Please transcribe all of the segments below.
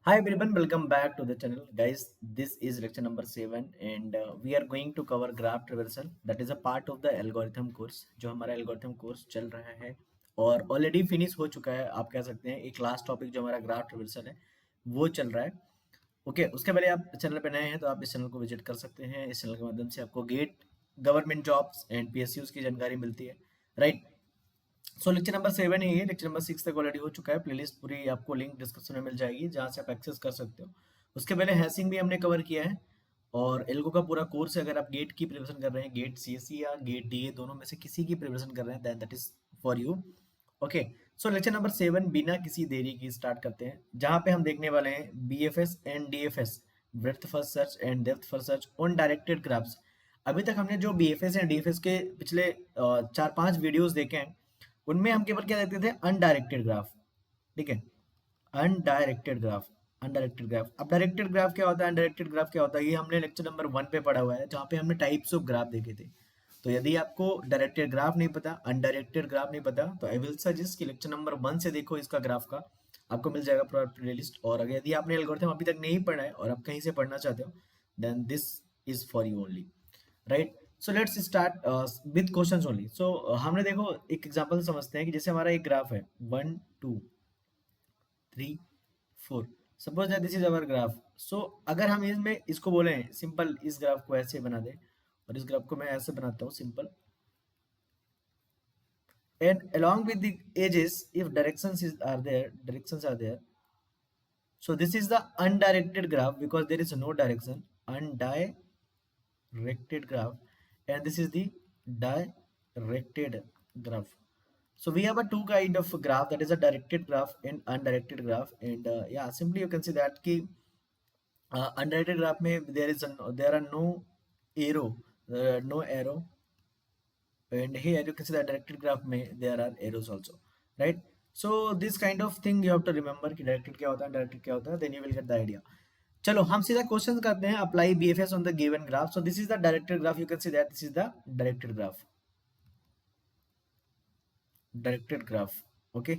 Hi everyone, welcome back to the channel. Guys, this is lecture number 7 and we are going to cover graph traversal. That is a part of the algorithm course. जो हमारा algorithm course चल रहा है और already finish हो चुका है, आप कह सकते हैं। एक लास्ट टॉपिक जो हमारा ग्राफ ट्रेवर्सल है वो चल रहा है। ओके, उसके पहले आप चैनल पे नए हैं तो आप इस चैनल को विजिट कर सकते हैं। इस चैनल के माध्यम से आपको GATE, government jobs and PSUs की जानकारी मिलती है, राइट। सो लेक्चर नंबर 7 है, ये लेक्चर नंबर 6 तक ऑलरेडी हो चुका है। प्लेलिस्ट पूरी आपको लिंक डिस्क्रिप्शन में मिल जाएगी, जहाँ से आप एक्सेस कर सकते हो। उसके पहले हैशिंग भी हमने कवर किया है और एल्गो का पूरा कोर्स है। अगर आप गेट की प्रिपरेशन कर रहे हैं, गेट सीएससी या गेट डीए दोनों में से किसी की प्रिपरेशन कर रहे हैं, then that is for you. Okay, so lecture number 7 बिना किसी देरी की स्टार्ट करते हैं, जहाँ पे हम देखने वाले हैं BFS and DFS, breadth first search and depth first search on directed graphs. अभी तक हमने जो बीएफएस एंड डीएफएस के पिछले 4-5 वीडियोस देखे हैं, उनमें हम केवल क्या देखते थे, अनडायरेक्टेड ग्राफ। ठीक है, अनडायरेक्टेड ग्राफ, अनडायरेक्टेड ग्राफ। अब डायरेक्टेड ग्राफ क्या होता है, अनडायरेक्टेड ग्राफ क्या होता है, ये हमने लेक्चर नंबर 1 पे पढ़ा हुआ है, जहाँ पे हमने टाइप्स ऑफ ग्राफ देखे थे। तो यदि आपको डायरेक्टेड ग्राफ नहीं पता, अनडायरेक्टेड ग्राफ नहीं पता, तो आई विल सजेस्ट कि लेक्चर नंबर 1 से देखो इसका ग्राफ का, आपको मिल जाएगा पूरा प्लेलिस्ट। और अगर यदि आपने एल्गोरिथम अभी तक नहीं पढ़ा है और आप कहीं से पढ़ना चाहते हो, then this is for you only, right. So let's start with questions only. So हमने देखो एक एग्जांपल समझते हैं कि जैसे हमारा एक ग्राफ है 1 2 3 4। Suppose that this is our graph. So अगर हम इसमें इसको बोले सिंपल, इस ग्राफ को ऐसे बना दें और इस ग्राफ को मैं ऐसे बनाता हूँ simple, and along with the edges, if directions are there, so this is the undirected graph because there is no direction, undirected graph, and this is the directed graph. So we have a two kind of graph, that is a directed graph and undirected graph. And yeah, simply you can see that ki undirected graph में there are no arrow, and here you can see that directed graph में there are arrows also, right? So this kind of thing you have to remember कि directed क्या होता है, undirected क्या होता है, then you will get the idea. चलो हम सीधा क्वेश्चन करते हैं। Apply BFS on the given graph. So this is the directed graph, you can see that this is the directed graph, directed graph. Okay,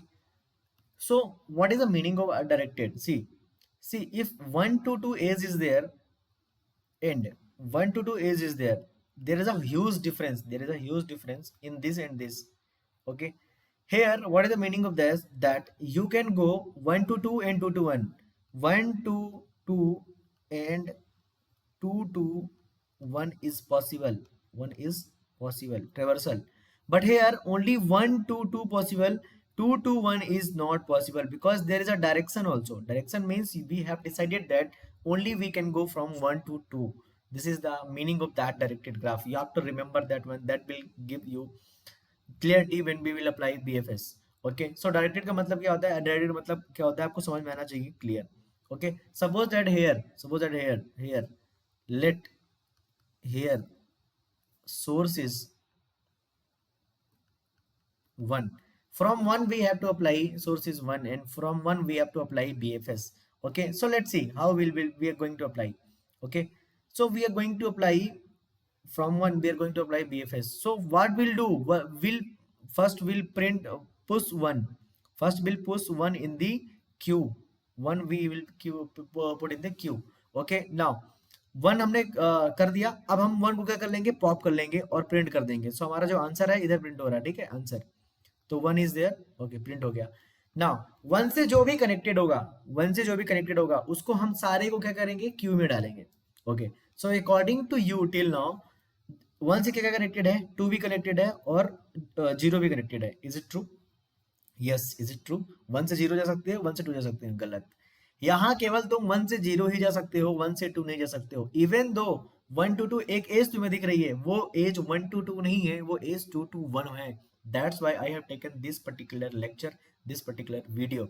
so what is the meaning of directed? See if 1 to 2 edge is there and 1 to 2 edge is there, there is a huge difference, there is a huge difference in this and this. Okay, here what is the meaning of this, that you can go 1 to 2 and 2 to 1, 1 to 2 and 2 to 1 is possible, 1 is possible traversal. But here only 1 to 2 possible, 2 to 1 is not possible, because there is a direction also. Direction means we have decided that only we can go from 1 to 2. This is the meaning of that directed graph. You have to remember that one, that will give you clarity when we will apply BFS. Okay, so directed का मतलब क्या होता है, directed मतलब क्या होता है, आपको समझ में आना चाहिए, clear. Okay, suppose that here let here source is 1. From 1 we have to apply source is 1, and from 1 we have to apply BFS. Okay, so let's see how we are going to apply. Okay, so we are going to apply from 1, we are going to apply BFS. So what we'll do, we'll first will print push 1, first we'll push 1 in the queue, 1 we will put in the queue. Okay, now 1 हमने कर दिया। अब हम 1 को क्या कर लेंगे, pop कर लेंगे और प्रिंट कर देंगे। सो हमारा जो आंसर है इधर प्रिंट हो रहा है, ठीक है, आंसर। तो 1 इज देयर, ओके, प्रिंट हो गया। नाउ 1 से जो भी कनेक्टेड होगा, 1 से जो भी कनेक्टेड होगा उसको हम सारे को क्या करेंगे, क्यू में डालेंगे। Okay, so according to you till now 1 से क्या क्या कनेक्टेड है, 2 भी कनेक्टेड है और 0 भी कनेक्टेड है। Is it true? Yes, is it true? 1 से 0 जा सकते हो, 1 से 2 जा सकते हैं, गलत। यहाँ केवल तुम 1 से 0 ही जा सकते हो, 1 से 2 नहीं जा सकते हो। इवन दो 1 to 2 एक एज तुम्हें दिख रही है, वो एज 1 to 2 नहीं है, वो एज 2 to 1 है। That's why I have taken this particular lecture, this particular video,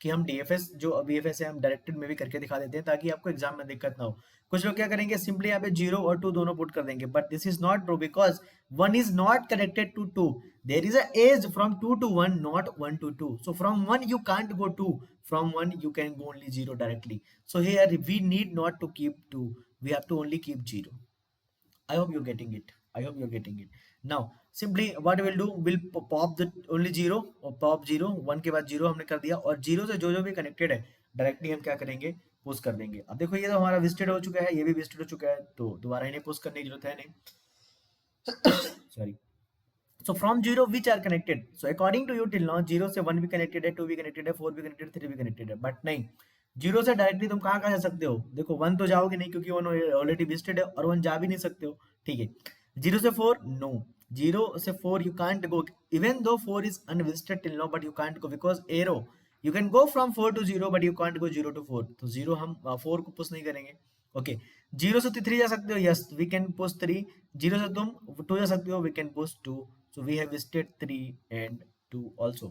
कि हम डीएफएस जो बीएफएस है हम डायरेक्टेड में भी करके दिखा देते हैं, ताकि आपको एग्जाम में दिक्कत ना हो। कुछ लोग क्या करेंगे, सिंपली यहाँ पे 0 और 2 दोनों पुट कर देंगे, but this is not true, because 1 is not connected to 2. There is a edge from 2 to 1, not 1 to 2. So from 1 you can't go 2. From 1 you can go only 0 directly. So here we need not to keep 2. We have to only keep 0. I hope you're getting it. I hope you're getting it. Now simply what we'll do, we'll pop the only 0 और pop 0, 1 के बाद 0 हमने कर दिया, और 0 से जो जो भी कनेक्टेड है डायरेक्टली हम क्या करेंगे, पुश कर देंगे। अब देखो ये तो हमारा विजिटेड हो चुका है, ये भी विजिटेड हो चुका है, तो दोबारा इन्हें पुश करने की जरूरत है नहीं। Sorry. So from zero which are connected? So according to you till now zero से one भी connected है, two भी connected है, four भी connected है, three भी connected है, but नहीं, जीरो से डायरेक्टली तुम कहाँ कहाँ जा सकते हो? देखो वन तो जाओगे नहीं क्योंकि वन ऑलरेडी विजिटेड है, और वन जा भी नहीं सकते हो, ठीक है। जीरो से फोर नो, जीरो से four you can't go, even दो four is unvisited till now, but you can't go because arrow, you can go from four to zero but you can't go zero to four, तो zero हम four को push नहीं करेंगे, okay. Zero से three जा सकते हो, yes we can push three. Zero से तुम टू जा सकते हो, we can push to. So we have visited 3 and 2 also.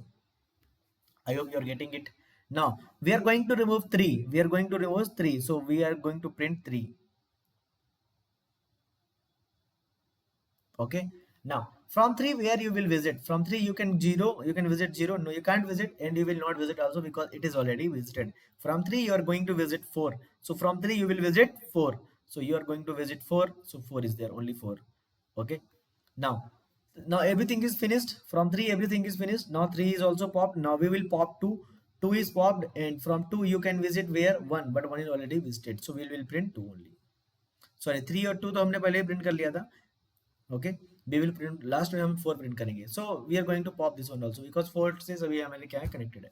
I hope you are getting it. Now we are going to remove 3. We are going to remove 3. So we are going to print 3. Okay. Now from 3 where you will visit? From 3 you can 0. You can visit 0. No, you can't visit, and you will not visit also because it is already visited. From 3 you are going to visit 4. So from 3 you will visit 4. So you are going to visit 4. So 4 is there, only 4. Okay. Now everything is finished. From 3 everything is finished. Now 3 is also popped. Now we will pop 2. 2 is popped, and from 2 you can visit where 1, but 1 is already visited, so we will print 2 only. Sorry, 3 और 2 तो हमने पहले ही print कर लिया था, okay. we will print last में हम 4 print करेंगे, so we are going to pop this one also because 4 से सभी हमारे क्या है, कनेक्टेड है।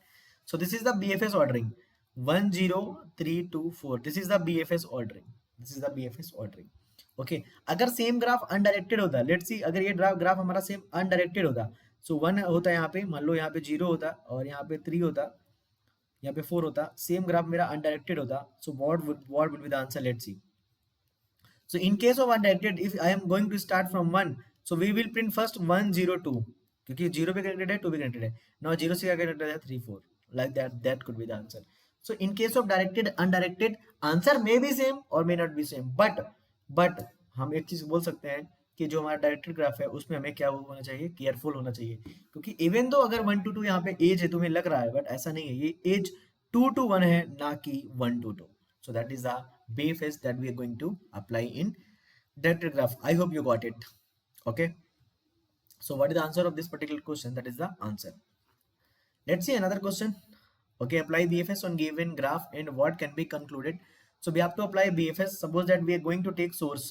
so this is the BFS ordering 1 0 3 2 4, this is the BFS ordering, this is the BFS ordering, okay. अगर सेम ग्राफ अनडायरेक्टेड होता, let's see अगर ये ग्राफ हमारा सेम अनडायरेक्टेड होता, सो वन होता यहाँ पे, मान लो यहाँ पे जीरो होता, और यहाँ पे थ्री होता, यहाँ पे फोर होता, सेम ग्राफ मेरा अनडायरेक्टेड होता, so what would be the answer, let's see. So in case of undirected, if I am going to start from one, so we will print first 1 0 2, क्योंकि zero पे connected है, to भी connected है, now zero से क्या connected है, 3 4, like that could be the answer. So in case of directed undirected, answer may be same और may not be same, but हम एक चीज बोल सकते हैं कि जो हमारा डायरेक्टेड ग्राफ है उसमें हमें क्या होना चाहिए, केयरफुल होना चाहिए, क्योंकि इवन दो अगर 1 to 2 यहाँ पे एज है तुम्हें लग रहा है, बट ऐसा नहीं है, ये एज 2 to 1 है, ना कि 1 to 2। So that is the BFS that we are going to apply in directed graph. I hope you got it. Okay, so what is the answer of this particular question? That is the answer. Let's see another question. Okay, apply BFS on given graph and what can be concluded. So we have to apply BFS. Suppose that we are going to take source,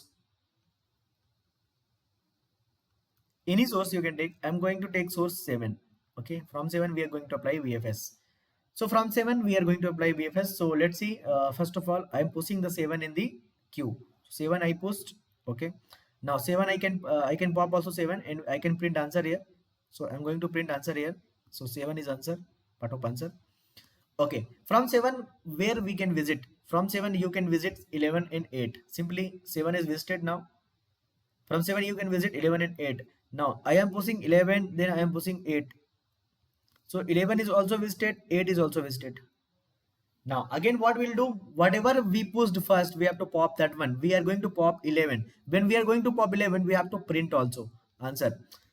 any source you can take. I'm going to take source 7. Okay, from 7 we are going to apply BFS. So from 7 we are going to apply BFS. So let's see, first of all I'm pushing the 7 in the queue. 7 I pushed. Okay, now 7 I can pop also 7, and I can print answer here. So I'm going to print answer here. So 7 is answer, part of answer. Okay, from 7 where we can visit? From 7 you can visit 11 and 8. Simply 7 is visited now. From 7 you can visit 11 and 8. Now I am pushing 11, then I am pushing 8. So 11 is also visited, 8 is also visited. Now again what we'll do, whatever we pushed first, we have to pop that one. We are going to pop 11. When we are going to pop 11, we have to print also answer.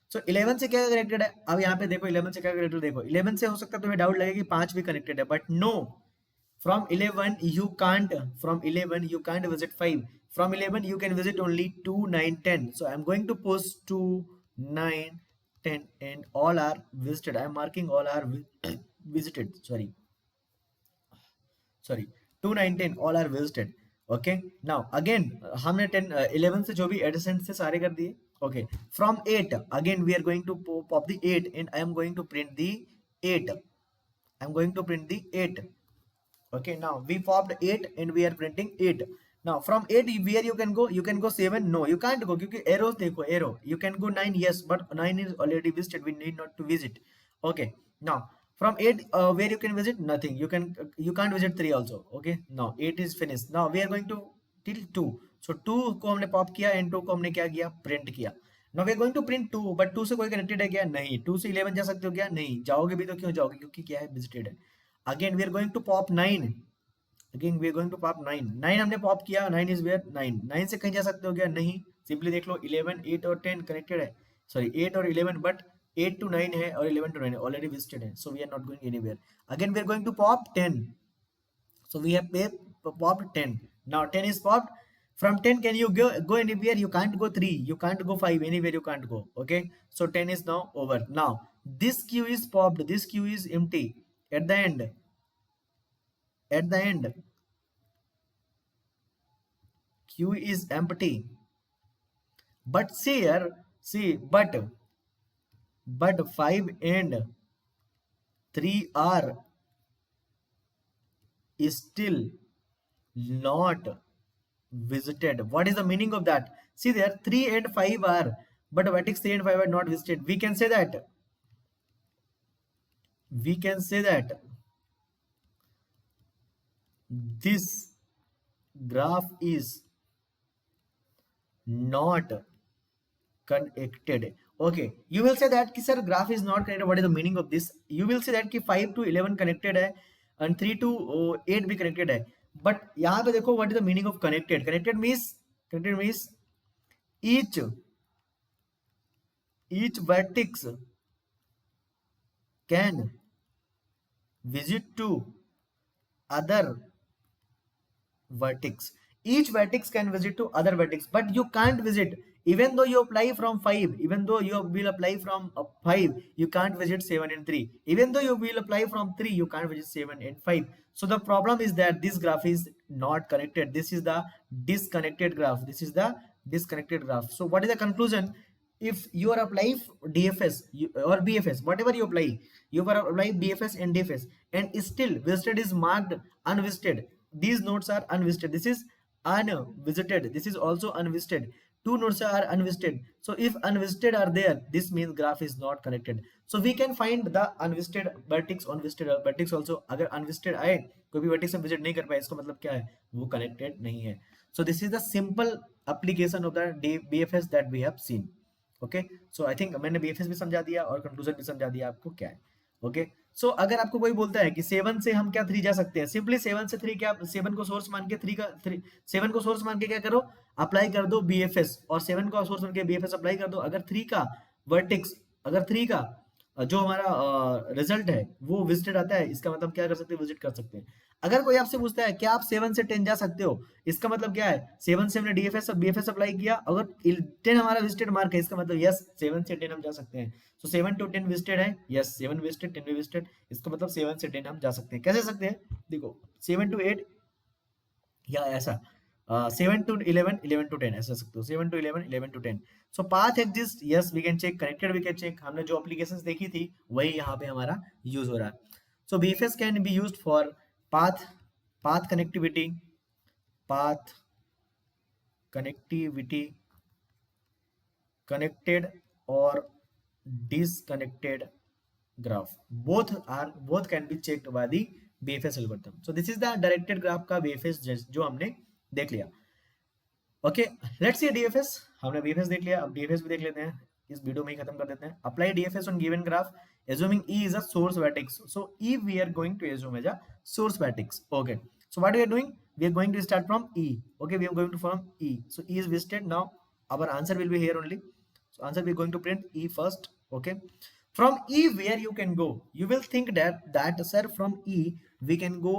So 11 से क्या connected है, अब यहाँ पे देखो 11 से क्या connected, देखो 11 से हो सकता है तुम्हें डाउट लगे कि 5 भी कनेक्टेड है, but no, from 11 you can't, from 11 you can't visit 5, from 11 you can visit only 2 9 10. So I'm going to post 2 9 10 and all are visited. I'm marking all are visited, sorry 2 9 10 all are visited. Okay, now again हमने 10 11 से जो भी adjacent से सारे कर दिए। Okay, from 8 again we are going to pop the 8 and I am going to print the 8. I'm going to print the 8. Okay, now we popped 8 and we are printing 8. Now from 8 where you can go, 7, no you can't go क्योंकि arrows देखो, arrow you can go 9, yes, but 9 is already visited, we need not to visit. Okay, now from 8 where you can visit, nothing, you can't visit 3 also. Okay, now 8 is finished. Now we are going to till 2. So 2 को हमने pop किया and 2 को हमने क्या किया, print किया। Now we are going to print 2, but 2 से कोई कनेक्टेड है क्या, नहीं। 2 से 11 जा सकते हो क्या, नहीं। जाओगे भी तो क्यों जाओगे, क्योंकि क्या है, विजिटेड है। Again we are going to pop 9. Again we are going to pop 9. 9 हमने पॉप किया, 9 is where, 9 से कहीं जा सकते हो क्या, नहीं। सिंपली देख लो 11 8 और 10 कनेक्टेड है, सॉरी 8 और 11, बट 8 to 9 है और 11 to 9 है, ऑलरेडी विजिटेड है, so we are not going anywhere. Again we are going to pop 10. So we have popped 10. Now 10 is popped. From 10 can you go anywhere, you can't go 3, you can't go 5, anywhere you can't go. Okay, so 10 is now over. Now this queue is popped, this queue is empty. At the end at the end q is empty. But see here, see, but 5 and 3 are still not visited. What is the meaning of that? See there, 3 and 5 are, but vertex 3 and 5 are not visited. We can say that this graph is not connected. Okay, you will say that कि sir graph is not connected. What is the meaning of this? You will say that कि 5 to 11 connected है and 3 to 8 भी connected है. But यहाँ पे देखो what is the meaning of connected? Connected means each vertex can visit to other vertex. Each vertex can visit to other vertex, but you can't visit. Even though you apply from 5, even though you will apply from 5, you can't visit 7 and 3. Even though you will apply from 3, you can't visit 7 and 5. So the problem is that this graph is not connected. This is the disconnected graph. This is the disconnected graph. So what is the conclusion? If you are applying DFS or BFS, whatever you are applying BFS and DFS, and still visited is marked unvisited. These nodes are unvisited. This is unvisited. This is also unvisited. Two nodes are unvisited. So if unvisited are there, this means graph is not connected. So we can find the unvisited vertex, unvisited vertex also. अगर unvisited आए, कोई भी vertex हम visit नहीं कर पाए, इसका मतलब क्या है? वो connected नहीं है. So this is the simple application of the BFS that we have seen. Okay, so I think मैंने बीएफएस भी समझा दिया और कंक्लूजन भी समझा दिया आपको क्या है. ओके, सो अगर आपको कोई बोलता है कि 7 से हम क्या 3 जा सकते हैं, सिंपली 7 से 3 क्या, 7 को सोर्स मान के 7 को सोर्स मान के क्या करो, अप्लाई कर दो बीएफएस, और 7 को सोर्स मान के बीएफएस अप्लाई कर दो. अगर 3 का वर्टेक्स, अगर 3 का जो हमारा रिजल्ट है वो विजिटेड आता है, इसका मतलब क्या कर सकते हैं, विजिट कर सकते हैं. अगर कोई आपसे पूछता है क्या आप 7 से 10 जा सकते हो, इसका मतलब क्या है, 7 से हमने डीएफएस बीएफएस अप्लाई किया, अगर 10 हमारा विजिटेड मार्क है, इसका मतलब यस 7 से 10 हम जा सकते हैं. सो 7 to 10 विजिटेड है, यस 7 विजिटेड 10 भी विजिटेड, इसका मतलब 7 से 10 हम जा सकते हैं. कैसे सकते हैं, देखो 7 to 8 या ऐसा 7 to 11, 11 to 10 ऐसा सकते हो, 7 to 11, 11 to 10. So path exist, yes we can check, connected we can check. हमने जो एप्लीकेशंस देखी थी वही यहाँ पे हमारा यूज हो रहा है. So BFS can be used for path connectivity, path connectivity, connected or disconnected graph, both can be checked by the BFS algorithm. So this is the directed graph का BFS जो हमने देख लिया. Okay, let's see DFS. हमने BFS देख लिया, अब DFS भी देख लेते हैं, इस वीडियो में ही खत्म कर देते हैं. Apply DFS on given graph assuming E is a source vertex. So E we are going to assume as a source vertex. Okay, so what we are doing, we are going to start from E. Okay, we are going to from E. So E is visited. Now our answer will be here only. So answer we are going to print E first. Okay, from E where you can go, you will think that sir from E we can go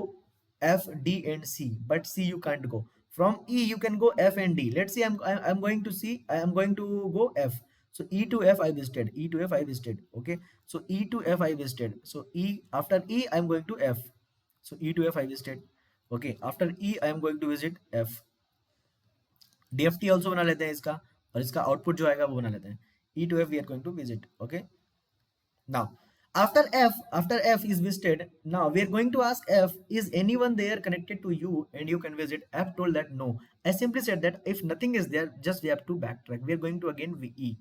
F, D and C, but C you can't go. From E you can go F and D. Let's see, I'm going to C, I am going to go F. So E to F I visited, E to F I visited. Okay, so E to F I visited. So E, after E I am going to F. So E to F I visited. Okay, after E I am going to visit F. DFT also बना लेते हैं इसका, और इसका output जो आएगा वो बना लेते हैं. E to F we are going to visit. Okay, now after F is visited, now we are going to ask F, is anyone there connected to you and you can visit? F told that no. I simply said that if nothing is there, just we have to backtrack. We are going to again E.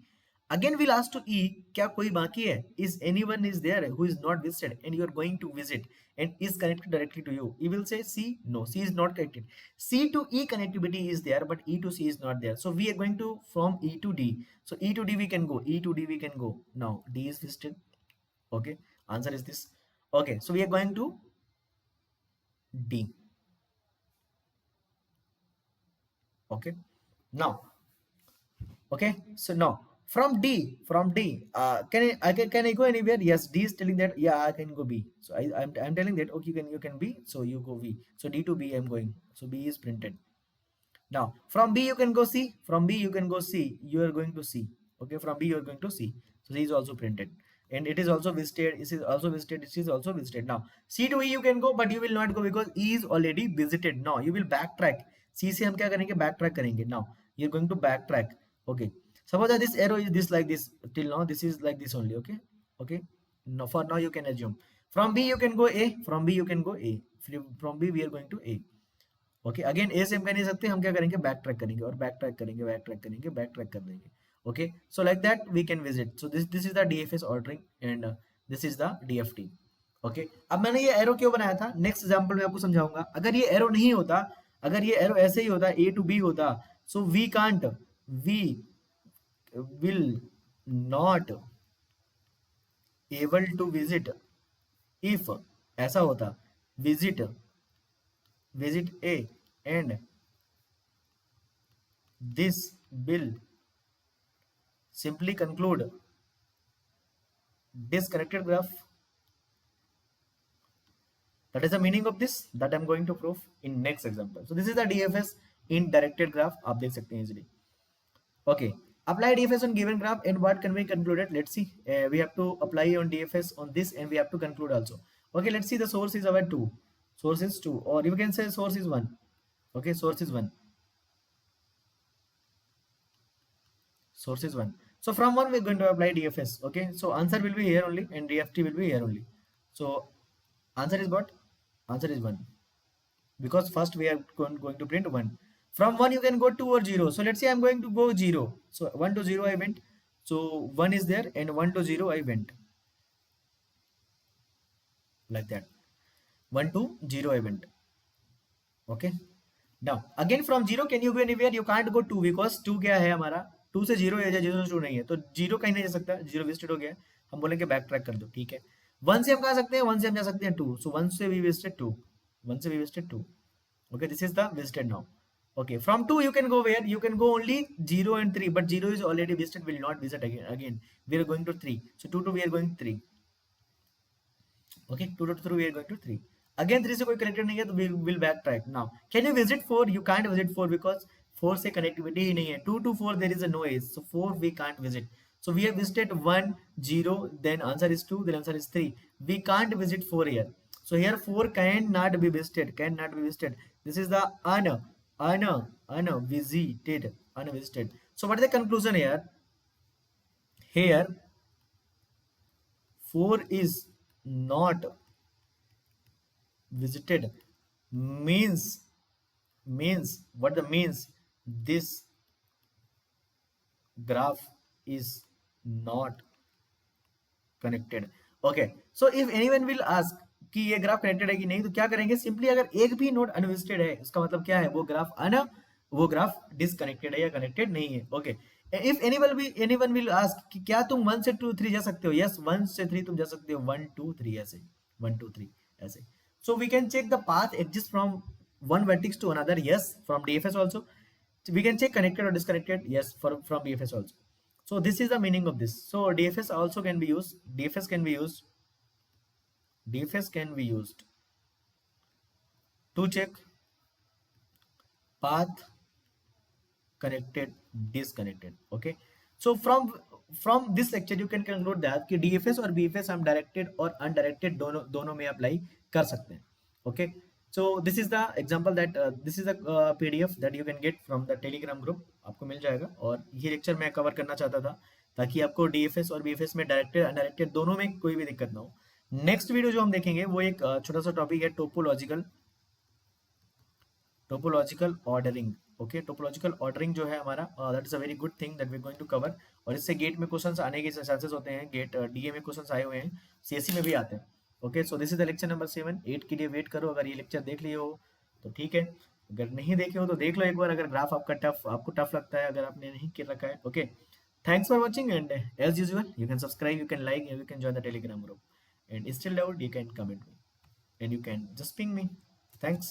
Again we'll ask to E, क्या कोई बाकी है? Is anyone is there who is not visited and you are going to visit and is connected directly to you? E will say C, no, C is not connected. C to E connectivity is there, but E to C is not there. So we are going to from E to D. So E to D we can go, E to D we can go. Now D is visited. Okay, answer is this. Okay, so we are going to D. Okay, now, okay, so now from D, can I go anywhere? Yes, D is telling that yeah I can go B. So I'm telling that okay you can B, so you go B. So D to B I'm going. So B is printed. Now from B you can go C, from B you can go C. You are going to C. Okay, from B you are going to C. So C is also printed. and it is also visited, it is also visited, it is also visited. Now C to E you can go, but you will not go because E is already visited. Now you will backtrack. C से हम क्या करेंगे, backtrack करेंगे. Now you're going to backtrack. Okay, suppose that this arrow is this like this, till now this is like this only. Okay, okay, now for now you can assume from B you can go A, from B you can go A, from B we are going to A. Okay, again A से हम कह नहीं सकते, हम क्या करेंगे, backtrack करेंगे और बैक ट्रैक करेंगे, बैक ट्रैक करेंगे, बैक ट्रैक कर देंगे. Okay, so like that we can visit. So this is the DFS ordering and this is the DFT. Okay, अब मैंने ये एरो क्यों बनाया था, नेक्स्ट एग्जांपल में आपको समझाऊंगा. अगर ये एरो नहीं होता, अगर ये एरो ऐसे ही होता, ए टू बी होता, so we can't, we will not able to visit. If ऐसा होता, visit A and this will simply conclude disconnected graph. That is the meaning of this that I'm going to prove in next example. So this is the DFS in directed graph. आप देख सकते हैं easily. Okay, apply DFS on given graph and what can be concluded. Let's see. We have to apply on DFS on this and we have to conclude also. Okay, let's see. The source is our 2. Source is 2, or you can say source is 1. Okay, source is 1. Source is 1. So from 1 we're going to apply DFS. Okay, so answer will be here only and DFT will be here only. So answer is what? Answer is 1. Because first we are going to print 1. From 1 you can go 2 or 0. So let's say I'm going to go 0. So 1 to 0 I went. So 1 is there and 1 to 0 I went. Like that. 1 to 0 I went. Okay. Now again from 0 can you go anywhere? You can't go 2 because 2 क्या है हमारा, 2 से 0 है, 0 से 2 नहीं है, तो 0 कहीं नहीं जा सकता, 0 विजिटेड हो गया, हम बोलेंगे बैक ट्रैक कर दो. ठीक है, 1 से हम कहा सकते हैं, 1 से हम जा सकते हैं 2. सो 1 से वी विजिटेड 2, 1 से we visited 2. Okay, this is the visited now. Okay, from 2 you can go where? You can go only 0 and 3, but 0 is already visited, will not visit again. We are going to 3. So 2 to we are going 3. Okay, 2 to 3 we are going to 3. Again 3 से कोई connected नहीं है, तो we will backtrack. Now can you visit 4? You can't visit 4 because 4 से connectivity ही नहीं है. 2 to 4 there is a noise, so 4 we can't visit. So we have visited 1, 0, then answer is 2, then answer is 3. We can't visit 4 here. So here 4 cannot be visited, cannot be visited. This is the unvisited. So what is the conclusion here? Here 4 is not visited means what the means, this graph is not connected. Okay, so if anyone will ask कि ये graph connected है कि नहीं, तो क्या करेंगे, simply अगर एक भी नोड अनविजिटेड है उसका मतलब क्या है, वो ग्राफ डिसकनेक्टेड है या कनेक्टेड नहीं है. Okay, if anyone will ask कि क्या तुम 1 से 2 3 जा सकते हो, यस 1 से 3 तुम जा सकते हो, 1 2 3 ऐसे, 1 2 3 ऐसे. So we can check the path exists from one vertex to another. Yes, from DFS also. So we can check connected or disconnected. Yes, from DFS also. So this is the meaning of this. So DFS also can be used. DFS can be used to check path connected, disconnected. Okay. So from this lecture you can conclude that कि DFS और BFS हम directed और undirected दोनों में apply कर सकते हैं. Okay, so this is the example that this is the PDF that you can get from the Telegram group. आपको मिल जाएगा. और ये लेक्चर मैं कवर करना चाहता था ताकि आपको DFS और BFS में डायरेक्टेड अनडायरेक्टेड दोनों में कोई भी दिक्कत ना हो. नेक्स्ट वीडियो जो हम देखेंगे वो एक छोटा सा टॉपिक है, topological ordering. Okay, topological ordering जो है हमारा, that is a very good thing that we going to cover. और इससे गेट में क्वेश्चंस आने के चांसेस होते हैं, गेट डीए में क्वेश्चंस आए हुए हैं, सीएससी में भी आते हैं. Okay, so this is the lecture number 7. 8 के लिए वेट करो. अगर ये लेक्चर देख लिए हो तो ठीक है, अगर नहीं देखे हो तो देख लो एक बार. अगर ग्राफ आपको टफ लगता है, अगर आपने नहीं कर रखा है. Okay, thanks for watching and as usual you can subscribe, you can like, you can join the Telegram group. And still doubt, you can comment me and you can just ping me. Thanks.